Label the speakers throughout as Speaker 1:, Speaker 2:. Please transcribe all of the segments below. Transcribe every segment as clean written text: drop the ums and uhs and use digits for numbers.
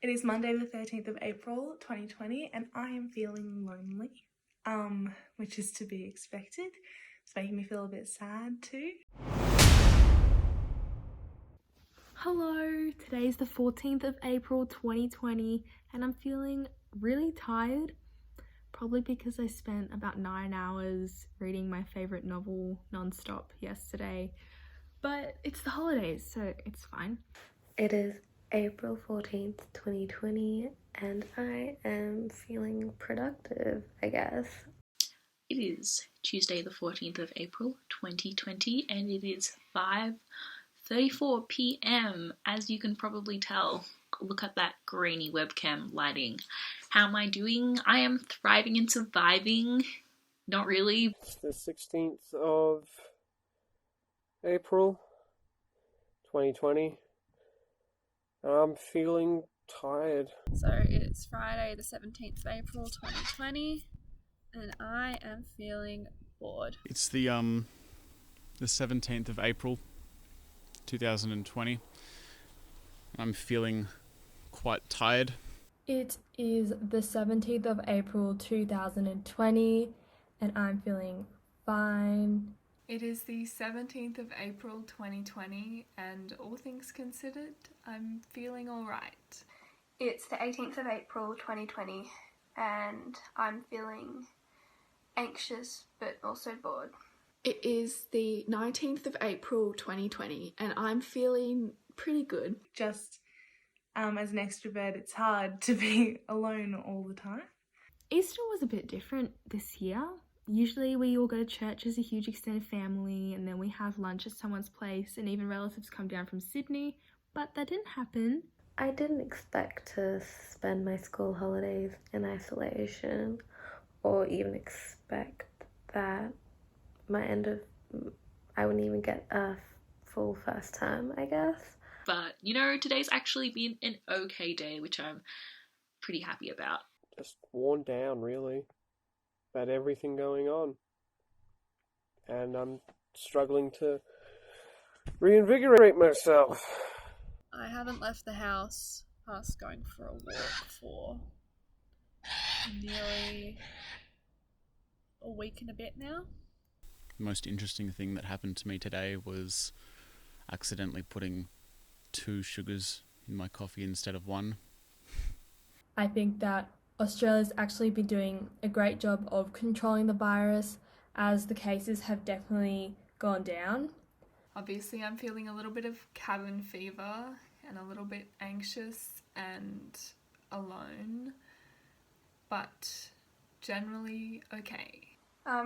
Speaker 1: It is Monday the 13th of April 2020 and I am feeling lonely, which is to be expected. It's making me feel a bit sad too. Hello, today's the 14th of April 2020 and I'm feeling really tired, probably because I spent about 9 hours reading my favourite novel non-stop yesterday, but it's the holidays so it's fine.
Speaker 2: It is April 14th, 2020, and I am feeling productive, I guess.
Speaker 3: It is Tuesday the 14th of April 2020 and it is 5:34 p.m. As you can probably tell, look at that grainy webcam lighting. How am I doing? I am thriving and surviving. Not really.
Speaker 4: It's the 16th of April 2020. I'm feeling tired.
Speaker 5: So it's Friday the 17th of April 2020 and I am feeling bored.
Speaker 6: It's the 17th of April 2020. I'm feeling quite tired.
Speaker 7: It is the 17th of April 2020 and I'm feeling fine.
Speaker 5: It is the 17th of April 2020 and all things considered, I'm feeling alright.
Speaker 8: It's the 18th of April 2020 and I'm feeling anxious but also bored.
Speaker 9: It is the 19th of April 2020 and I'm feeling pretty good.
Speaker 1: Just as an extrovert, it's hard to be alone all the time.
Speaker 7: Easter was a bit different this year. Usually we all go to church as a huge extended family and then we have lunch at someone's place and even relatives come down from Sydney, but that didn't happen.
Speaker 2: I didn't expect to spend my school holidays in isolation or even expect that I wouldn't even get a full first time, I guess.
Speaker 3: But, today's actually been an okay day, which I'm pretty happy about.
Speaker 4: Just worn down, really, about everything going on. And I'm struggling to reinvigorate myself.
Speaker 5: I haven't left the house past going for a walk for nearly a week and a bit now.
Speaker 6: The most interesting thing that happened to me today was accidentally putting 2 sugars in my coffee instead of 1.
Speaker 7: I think that Australia's actually been doing a great job of controlling the virus as the cases have definitely gone down.
Speaker 5: Obviously I'm feeling a little bit of cabin fever and a little bit anxious and alone, but generally okay.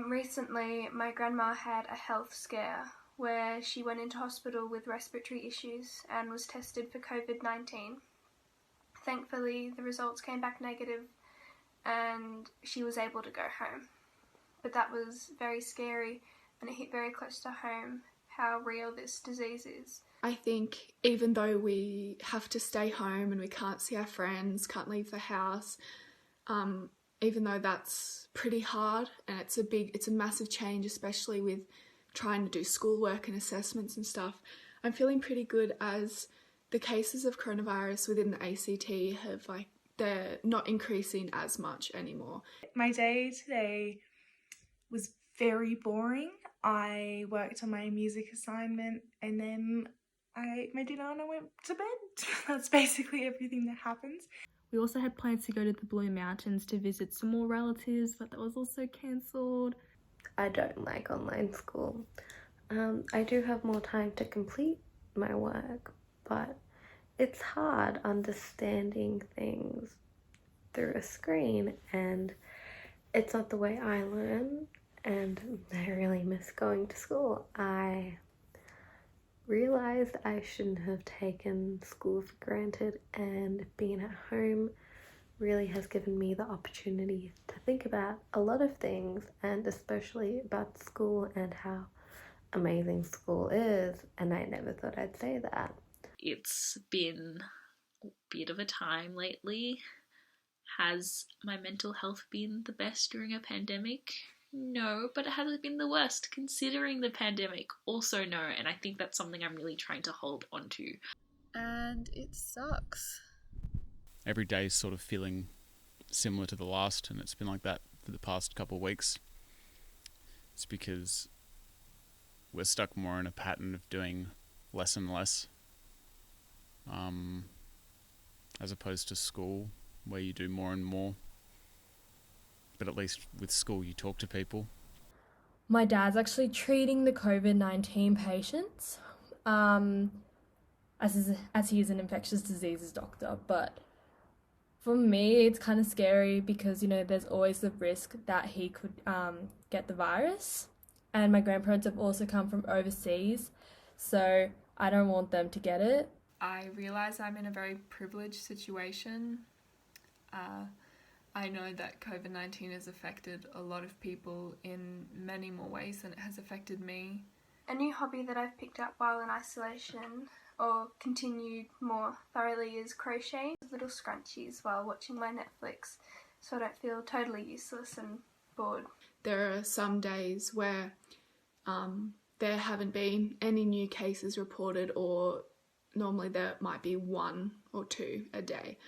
Speaker 8: Recently, my grandma had a health scare where she went into hospital with respiratory issues and was tested for COVID-19. Thankfully, the results came back negative and she was able to go home. But that was very scary and it hit very close to home how real this disease is.
Speaker 9: I think even though we have to stay home and we can't see our friends, can't leave the house, even though that's pretty hard and it's a massive change, especially with trying to do schoolwork and assessments and stuff, I'm feeling pretty good as the cases of coronavirus within the ACT they're not increasing as much anymore.
Speaker 1: My day today was very boring. I worked on my music assignment and then I ate my dinner and I went to bed. That's basically everything that happens.
Speaker 7: We also had plans to go to the Blue Mountains to visit some more relatives, but that was also cancelled.
Speaker 2: I don't like online school. I do have more time to complete my work, but it's hard understanding things through a screen and it's not the way I learn and I really miss going to school. I realized I shouldn't have taken school for granted and being at home really has given me the opportunity to think about a lot of things and especially about school and how amazing school is, and I never thought I'd say that.
Speaker 3: It's been a bit of a time lately. Has my mental health been the best during a pandemic? No, but it hasn't been the worst considering the pandemic. Also no, and I think that's something I'm really trying to hold on to.
Speaker 5: And it sucks.
Speaker 6: every day is sort of feeling similar to the last, and it's been like that for the past couple of weeks. It's because we're stuck more in a pattern of doing less and less, as opposed to school where you do more and more. But at least with school you talk to people.
Speaker 1: My dad's actually treating the COVID-19 patients, as he is an infectious diseases doctor. But for me, it's kind of scary because, there's always the risk that he could get the virus. And my grandparents have also come from overseas, so I don't want them to get it.
Speaker 5: I realise I'm in a very privileged situation. I know that COVID-19 has affected a lot of people in many more ways than it has affected me.
Speaker 8: A new hobby that I've picked up while in isolation, or continued more thoroughly, is crocheting little scrunchies while watching my Netflix, so I don't feel totally useless and bored.
Speaker 9: There are some days where there haven't been any new cases reported, or normally there might be 1 or 2 a day.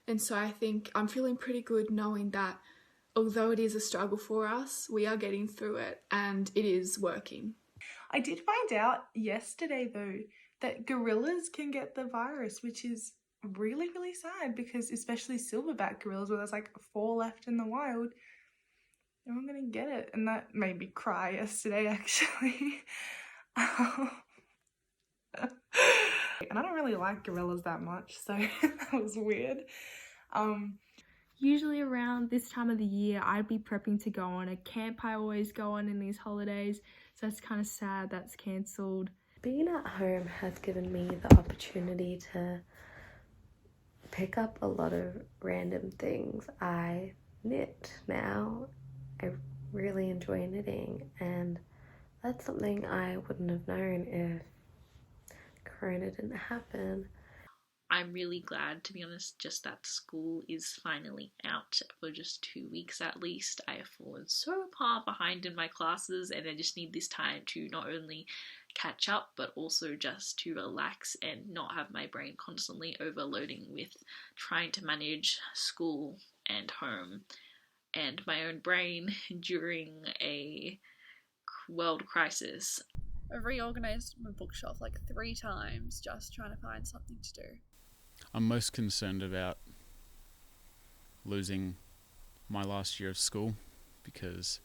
Speaker 9: And so I think I'm feeling pretty good knowing that although it is a struggle for us, we are getting through it and it is working.
Speaker 10: I did find out yesterday though that gorillas can get the virus, which is really, really sad, because especially silverback gorillas, where there's like 4 left in the wild, they're all gonna get it. And that made me cry yesterday, actually. And I don't really like gorillas that much, so that was weird.
Speaker 7: Usually around this time of the year, I'd be prepping to go on a camp I always go on in these holidays, so it's kind of sad that's cancelled.
Speaker 2: Being at home has given me the opportunity to pick up a lot of random things. I knit now. I really enjoy knitting, and that's something I wouldn't have known if Corona didn't happen.
Speaker 3: I'm really glad, to be honest, just that school is finally out for just 2 weeks at least. I have fallen so far behind in my classes, and I just need this time to not only catch up but also just to relax and not have my brain constantly overloading with trying to manage school and home and my own brain during a world crisis.
Speaker 11: I've reorganised my bookshelf like 3 times just trying to find something to do.
Speaker 6: I'm most concerned about losing my last year of school, because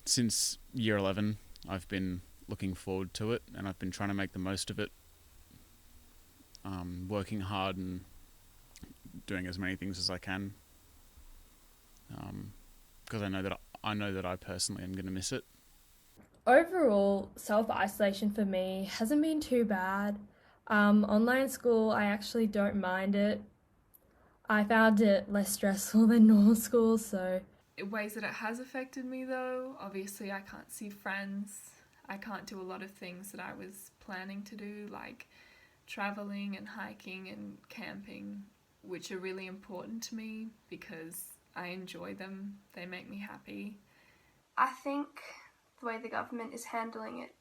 Speaker 6: since year 11 I've been looking forward to it and I've been trying to make the most of it, working hard and doing as many things as I can, because I know that I personally am going to miss it.
Speaker 1: Overall, self-isolation for me hasn't been too bad. Online school, I actually don't mind it. I found it less stressful than normal school, so...
Speaker 5: Ways that it has affected me though, obviously I can't see friends. I can't do a lot of things that I was planning to do, like travelling and hiking and camping, which are really important to me because I enjoy them. They make me happy.
Speaker 8: I think the way the government is handling it,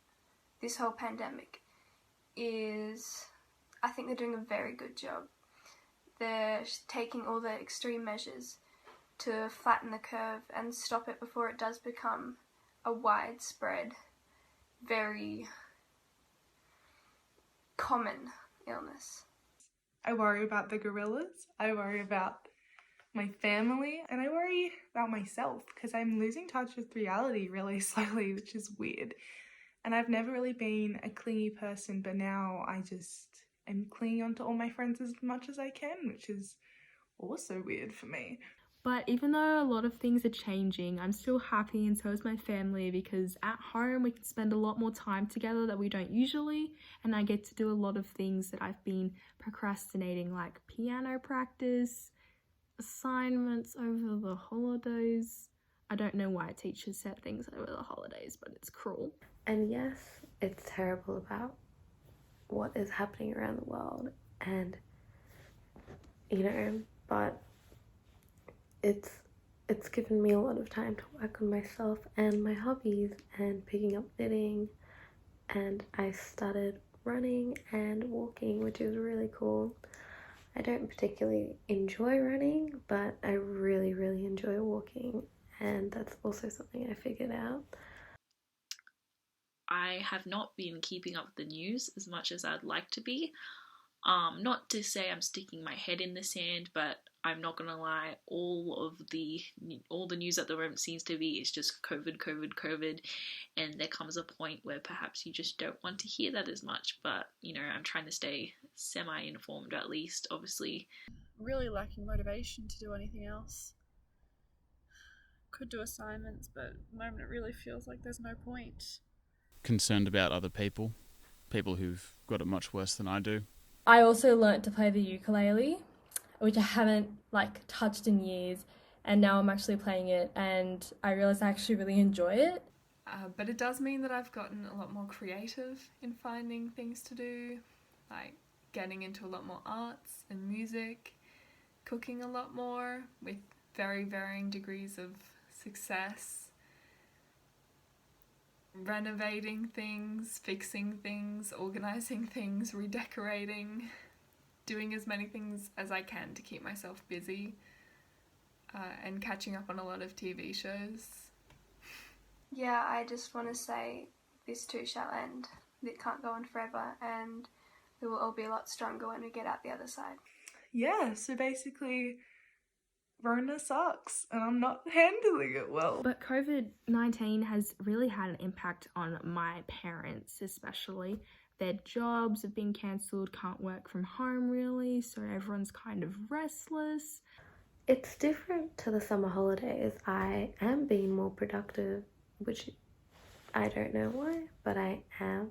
Speaker 8: this whole pandemic, I think they're doing a very good job. They're taking all the extreme measures to flatten the curve and stop it before it does become a widespread, very common illness.
Speaker 10: I worry about the gorillas, I worry about my family, and I worry about myself because I'm losing touch with reality really slowly, which is weird. And I've never really been a clingy person, but now I just am clinging onto all my friends as much as I can, which is also weird for me.
Speaker 7: But even though a lot of things are changing, I'm still happy, and so is my family, because at home we can spend a lot more time together that we don't usually, and I get to do a lot of things that I've been procrastinating, like piano practice, assignments over the holidays. I don't know why teachers set things over the holidays, but it's cruel.
Speaker 2: And yes, it's terrible about what is happening around the world, and but it's given me a lot of time to work on myself and my hobbies and picking up knitting, and I started running and walking, which is really cool. I don't particularly enjoy running, but I really, really enjoy walking, and that's also something I figured out.
Speaker 3: I have not been keeping up with the news as much as I'd like to be. Not to say I'm sticking my head in the sand, but I'm not gonna lie, all the news at the moment seems to be it's just COVID, COVID, COVID, and there comes a point where perhaps you just don't want to hear that as much. But I'm trying to stay semi-informed at least. Obviously,
Speaker 11: Really lacking motivation to do anything else. Could do assignments, but at the moment it really feels like there's no point.
Speaker 6: Concerned about other people who've got it much worse than I do.
Speaker 1: I also learnt to play the ukulele, which I haven't touched in years, and now I'm actually playing it, and I realised I actually really enjoy it.
Speaker 5: But it does mean that I've gotten a lot more creative in finding things to do, like getting into a lot more arts and music, cooking a lot more with very varying degrees of success, renovating things, fixing things, organising things, redecorating, doing as many things as I can to keep myself busy, and catching up on a lot of TV shows.
Speaker 8: Yeah, I just want to say this too shall end. It can't go on forever, and we will all be a lot stronger when we get out the other side.
Speaker 10: Yeah, so basically, Rona sucks, and I'm not handling it well.
Speaker 1: But COVID-19 has really had an impact on my parents, especially. Their jobs have been cancelled, can't work from home really, so everyone's kind of restless.
Speaker 2: It's different to the summer holidays. I am being more productive, which I don't know why, but I am.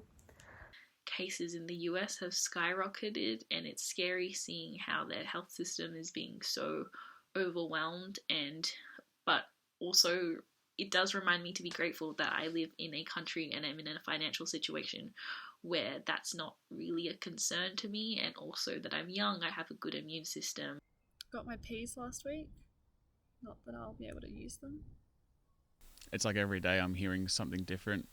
Speaker 3: Cases in the US have skyrocketed, and it's scary seeing how their health system is being so overwhelmed, but also it does remind me to be grateful that I live in a country and I'm in a financial situation where that's not really a concern to me, and also that I'm young, I have a good immune system.
Speaker 11: Got my P's last week. Not that I'll be able to use them.
Speaker 6: It's like every day I'm hearing something different.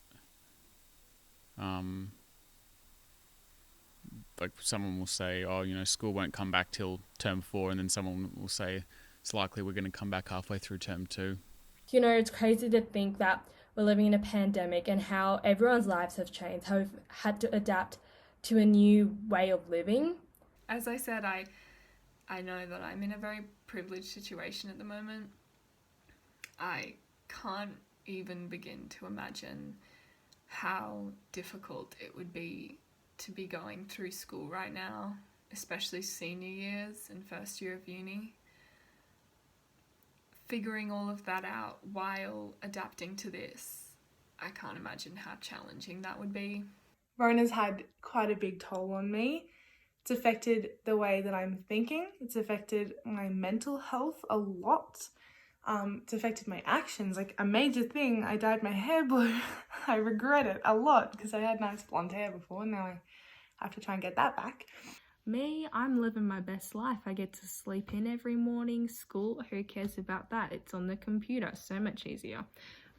Speaker 6: Like someone will say, school won't come back till term 4, and then someone will say it's likely we're going to come back halfway through term 2.
Speaker 1: It's crazy to think that we're living in a pandemic and how everyone's lives have changed, how we've had to adapt to a new way of living.
Speaker 5: As I said, I know that I'm in a very privileged situation at the moment. I can't even begin to imagine how difficult it would be to be going through school right now, especially senior years and first year of uni. Figuring all of that out while adapting to this, I can't imagine how challenging that would be.
Speaker 10: Rona's had quite a big toll on me. It's affected the way that I'm thinking. It's affected my mental health a lot. It's affected my actions. Like a major thing, I dyed my hair blue. I regret it a lot because I had nice blonde hair before. Now I have to try and get that back.
Speaker 1: Me, I'm living my best life. I get to sleep in every morning. School, who cares about that? It's on the computer, so much easier.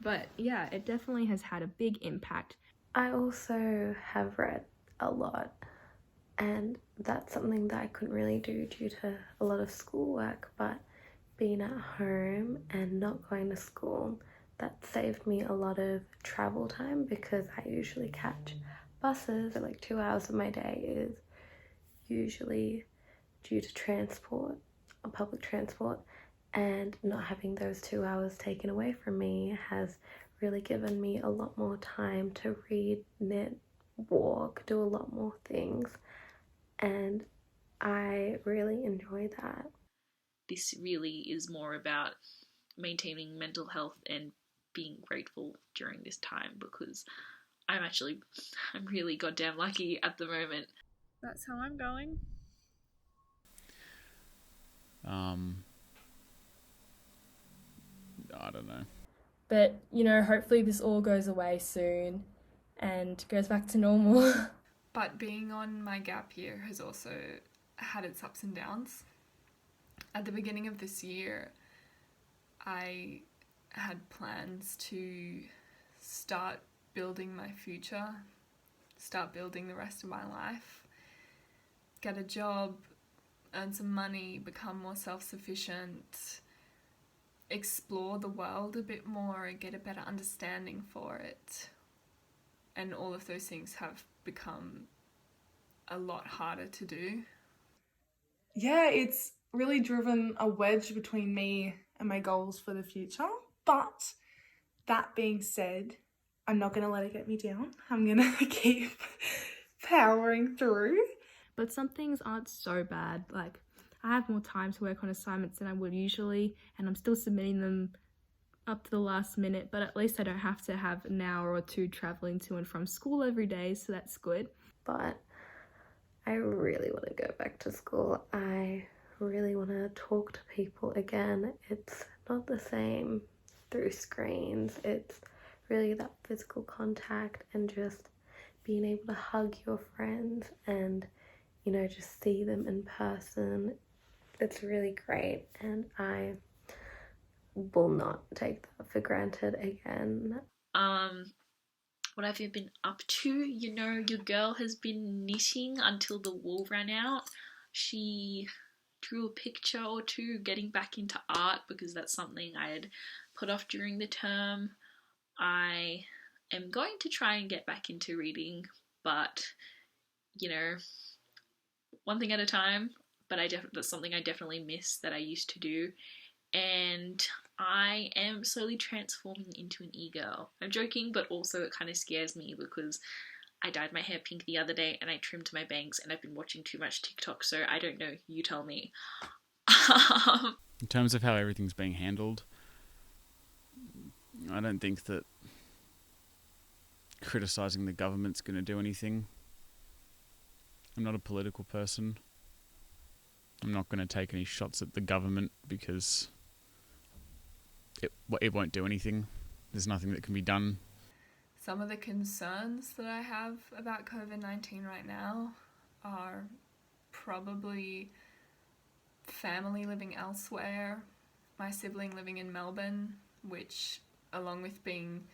Speaker 1: But yeah, it definitely has had a big impact.
Speaker 2: I also have read a lot, and that's something that I couldn't really do due to a lot of schoolwork, but being at home and not going to school, that saved me a lot of travel time because I usually catch buses. Like 2 hours of my day is usually due to transport or public transport, and not having those 2 hours taken away from me has really given me a lot more time to read, knit, walk, do a lot more things, and I really enjoy that.
Speaker 3: This really is more about maintaining mental health and being grateful during this time, because I'm really goddamn lucky at the moment.
Speaker 11: That's how I'm going.
Speaker 6: I don't know.
Speaker 1: But, hopefully this all goes away soon and goes back to normal.
Speaker 5: But being on my gap year has also had its ups and downs. At the beginning of this year, I had plans to start building my future, start building the rest of my life, get a job, earn some money, become more self-sufficient, explore the world a bit more and get a better understanding for it. And all of those things have become a lot harder to do.
Speaker 10: Yeah, it's really driven a wedge between me and my goals for the future. But that being said, I'm not going to let it get me down. I'm going to keep powering through.
Speaker 1: But some things aren't so bad. Like, I have more time to work on assignments than I would usually, and I'm still submitting them up to the last minute, but at least I don't have to have an hour or two traveling to and from school every day, so that's good.
Speaker 2: But I really want to go back to school. I really want to talk to people again. It's not the same through screens. It's really that physical contact and just being able to hug your friends and, you know, just see them in person. It's really great, and I will not take that for granted again.
Speaker 3: What have you been up to? You know, your girl has been knitting until the wool ran out. She drew a picture or two, getting back into art because that's something I had put off during the term. I am going to try and get back into reading, but, you know, one thing at a time. But that's something I definitely miss that I used to do. And I am slowly transforming into an e-girl. I'm joking, but also it kind of scares me because I dyed my hair pink the other day and I trimmed my bangs and I've been watching too much TikTok, so I don't know. You tell me.
Speaker 6: In terms of how everything's being handled, I don't think that criticising the government's going to do anything. I'm not a political person. I'm not going to take any shots at the government because it won't do anything. There's nothing that can be done.
Speaker 5: Some of the concerns that I have about COVID-19 right now are probably family living elsewhere, my sibling living in Melbourne, which, along with being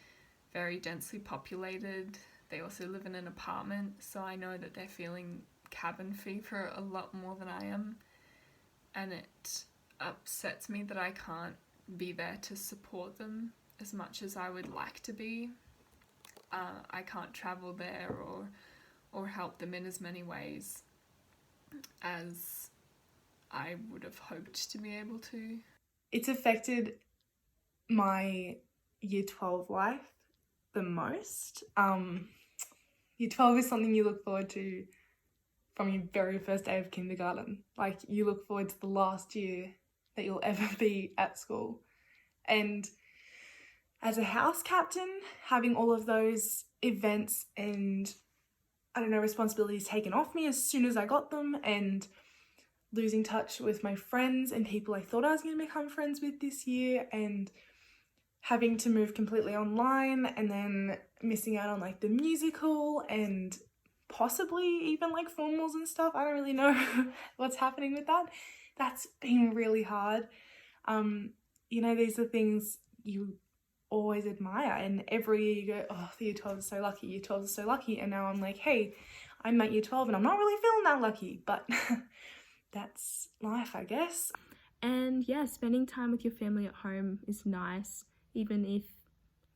Speaker 5: very densely populated, they also live in an apartment, so I know that they're feeling cabin fever a lot more than I am, and it upsets me that I can't be there to support them as much as I would like to be. I can't travel there or help them in as many ways as I would have hoped to be able to.
Speaker 10: It's affected my year 12 life the most. Year 12 is something you look forward to from your very first day of kindergarten. Like, you look forward to the last year that you'll ever be at school. And as a house captain, having all of those events and, I don't know, responsibilities taken off me as soon as I got them, and losing touch with my friends and people I thought I was going to become friends with this year, and having to move completely online, and then missing out on like the musical and possibly even like formals and stuff. I don't really know what's happening with that. That's been really hard. You know, these are things you always admire, and every year you go, oh, the year 12 is so lucky, year 12 is so lucky, and now I'm like, hey, I'm at year 12 and I'm not really feeling that lucky, but that's life, I guess.
Speaker 1: And yeah, spending time with your family at home is nice, even if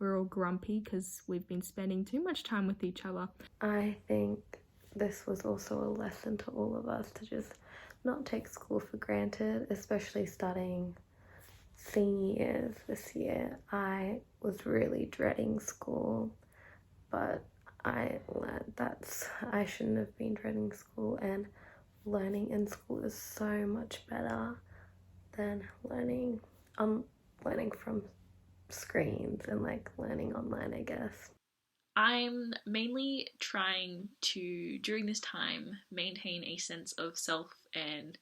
Speaker 1: we're all grumpy because we've been spending too much time with each other.
Speaker 2: I think this was also a lesson to all of us to just not take school for granted, especially starting senior years this year. I was really dreading school, but I learned that I shouldn't have been dreading school, and learning in school is so much better than learning from screens and like learning online, I guess.
Speaker 3: I'm mainly trying to, during this time, maintain a sense of self and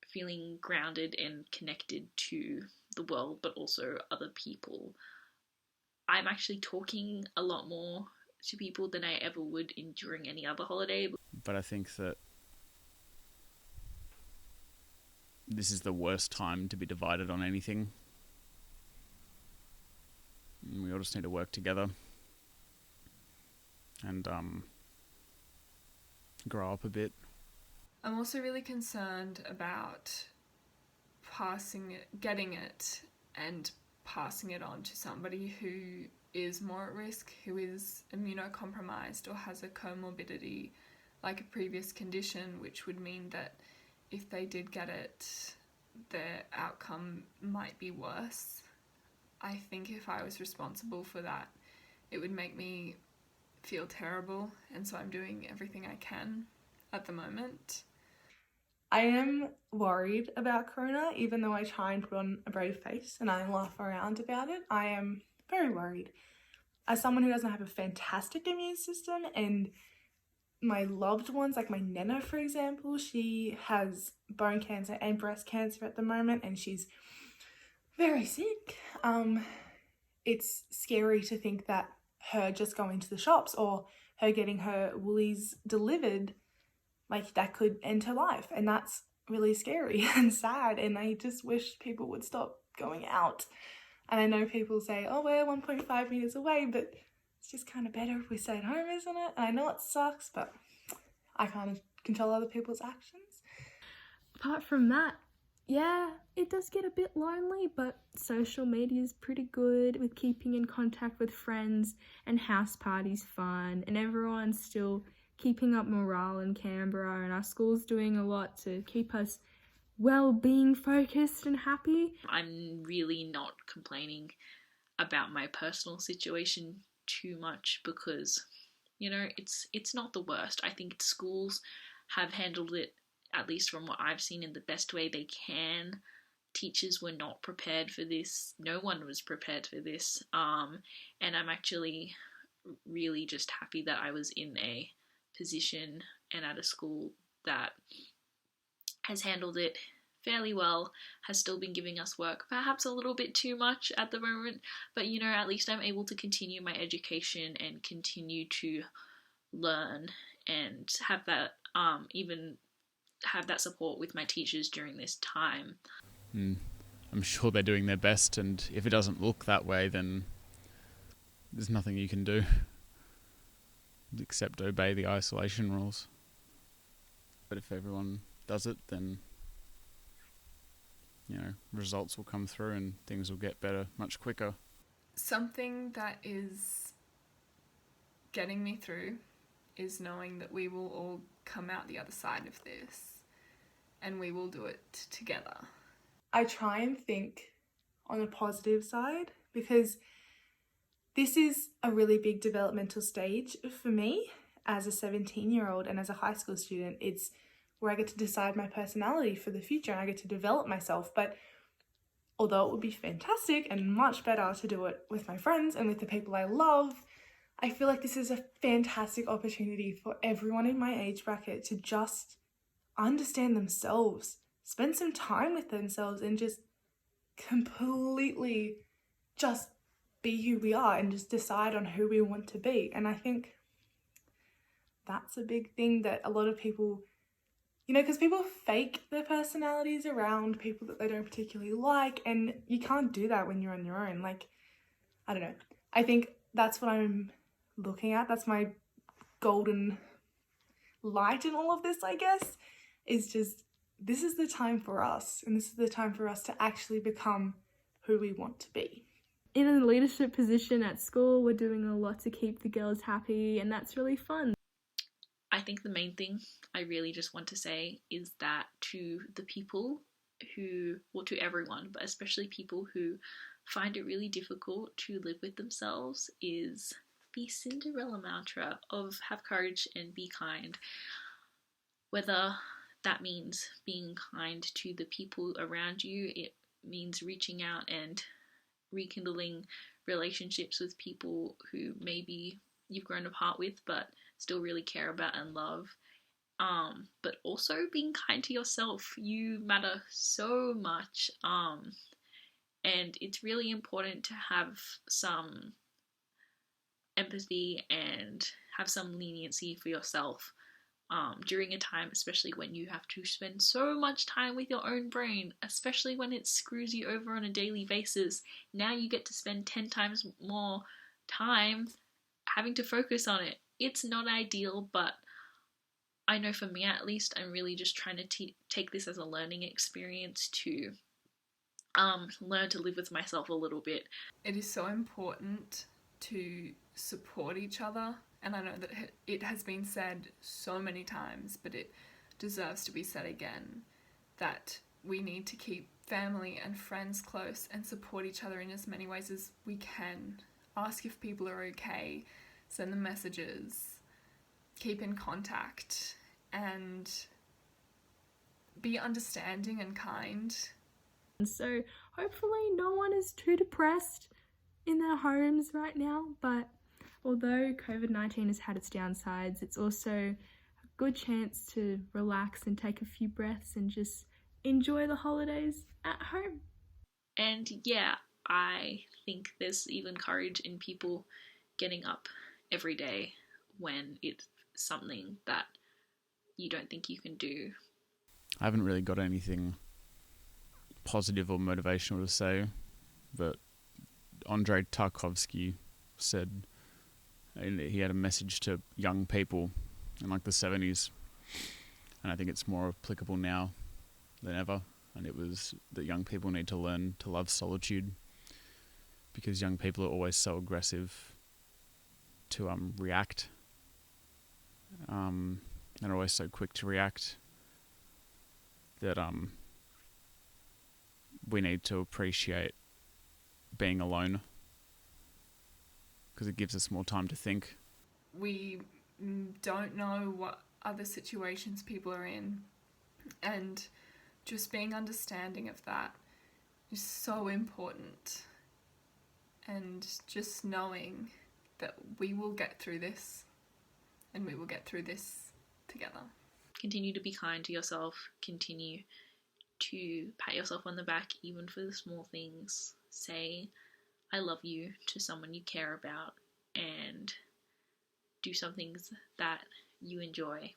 Speaker 3: feeling grounded and connected to the world, but also other people. I'm actually talking a lot more to people than I ever would during any other holiday.
Speaker 6: But I think that this is the worst time to be divided on anything. We all just need to work together and grow up a bit.
Speaker 5: I'm also really concerned about getting it and passing it on to somebody who is more at risk, who is immunocompromised or has a comorbidity like a previous condition, which would mean that if they did get it, their outcome might be worse. I think if I was responsible for that, it would make me feel terrible, and so I'm doing everything I can at the moment.
Speaker 10: I am worried about corona, even though I try and put on a brave face and I laugh around about it. I am very worried. As someone who doesn't have a fantastic immune system, and my loved ones, like my nana, for example, she has bone cancer and breast cancer at the moment, and she's very sick. It's scary to think that her just going to the shops or her getting her woolies delivered, like, that could end her life, and that's really scary and sad, and I just wish people would stop going out. And I know people say, oh, we're 1.5 meters away, but it's just kind of better if we stay at home, isn't it? And I know it sucks, but I can't control other people's actions.
Speaker 1: Apart from that, yeah, it does get a bit lonely, but social media is pretty good with keeping in contact with friends, and house parties fun, and everyone's still keeping up morale in Canberra, and our school's doing a lot to keep us well-being focused and happy.
Speaker 3: I'm really not complaining about my personal situation too much because, you know, it's not the worst. I think schools have handled it, at least from what I've seen, in the best way they can. Teachers were not prepared for this. No one was prepared for this. And I'm actually really just happy that I was in a position and at a school that has handled it fairly well, has still been giving us work, perhaps a little bit too much at the moment, but you know, at least I'm able to continue my education and continue to learn and have that even have that support with my teachers during this time.
Speaker 6: I'm sure they're doing their best, and if it doesn't look that way, then there's nothing you can do except obey the isolation rules. But if everyone does it, then, you know, results will come through and things will get better much quicker.
Speaker 5: Something that is getting me through is knowing that we will all come out the other side of this, and we will do it together.
Speaker 10: I try and think on a positive side, because this is a really big developmental stage for me as a 17-year-old and as a high school student. It's where I get to decide my personality for the future and I get to develop myself. But although it would be fantastic and much better to do it with my friends and with the people I love, I feel like this is a fantastic opportunity for everyone in my age bracket to just understand themselves, spend some time with themselves, and just completely just be who we are and just decide on who we want to be. And I think that's a big thing that a lot of people, you know, because people fake their personalities around people that they don't particularly like, and you can't do that when you're on your own. Like, I don't know. I think that's what I'm looking at. That's my golden light in all of this, I guess, is just, this is the time for us, and this is the time for us to actually become who we want to be.
Speaker 1: In a leadership position at school, we're doing a lot to keep the girls happy, and that's really fun.
Speaker 3: I think the main thing I really just want to say is that to the people who, well, to everyone, but especially people who find it really difficult to live with themselves, is the Cinderella mantra of have courage and be kind. Whether that means being kind to the people around you, it means reaching out and rekindling relationships with people who maybe you've grown apart with but still really care about and love. But also being kind to yourself. You matter so much. And it's really important to have some empathy and have some leniency for yourself during a time, especially when you have to spend so much time with your own brain, especially when it screws you over on a daily basis. Now you get to spend 10 times more time having to focus on it. It's not ideal, but I know for me at least, I'm really just trying to take this as a learning experience to learn to live with myself a little bit.
Speaker 5: It is so important to support each other, and I know that it has been said so many times, but it deserves to be said again, that we need to keep family and friends close and support each other in as many ways as we can. Ask if people are okay, send them messages, keep in contact, and be understanding and kind.
Speaker 1: So hopefully no one is too depressed in their homes right now, but although COVID-19 has had its downsides, it's also a good chance to relax and take a few breaths and just enjoy the holidays at home.
Speaker 3: And yeah, I think there's even courage in people getting up every day when it's something that you don't think you can do.
Speaker 6: I haven't really got anything positive or motivational to say, but Andrei Tarkovsky said he had a message to young people in like the 70s, and I think it's more applicable now than ever, and it was that young people need to learn to love solitude, because young people are always so aggressive to react, and are always so quick to react, that we need to appreciate being alone, because it gives us more time to think.
Speaker 5: We don't know what other situations people are in, and just being understanding of that is so important, and just knowing that we will get through this, and we will get through this together.
Speaker 3: Continue to be kind to yourself, continue to pat yourself on the back even for the small things. Say I love you to someone you care about, and do some things that you enjoy.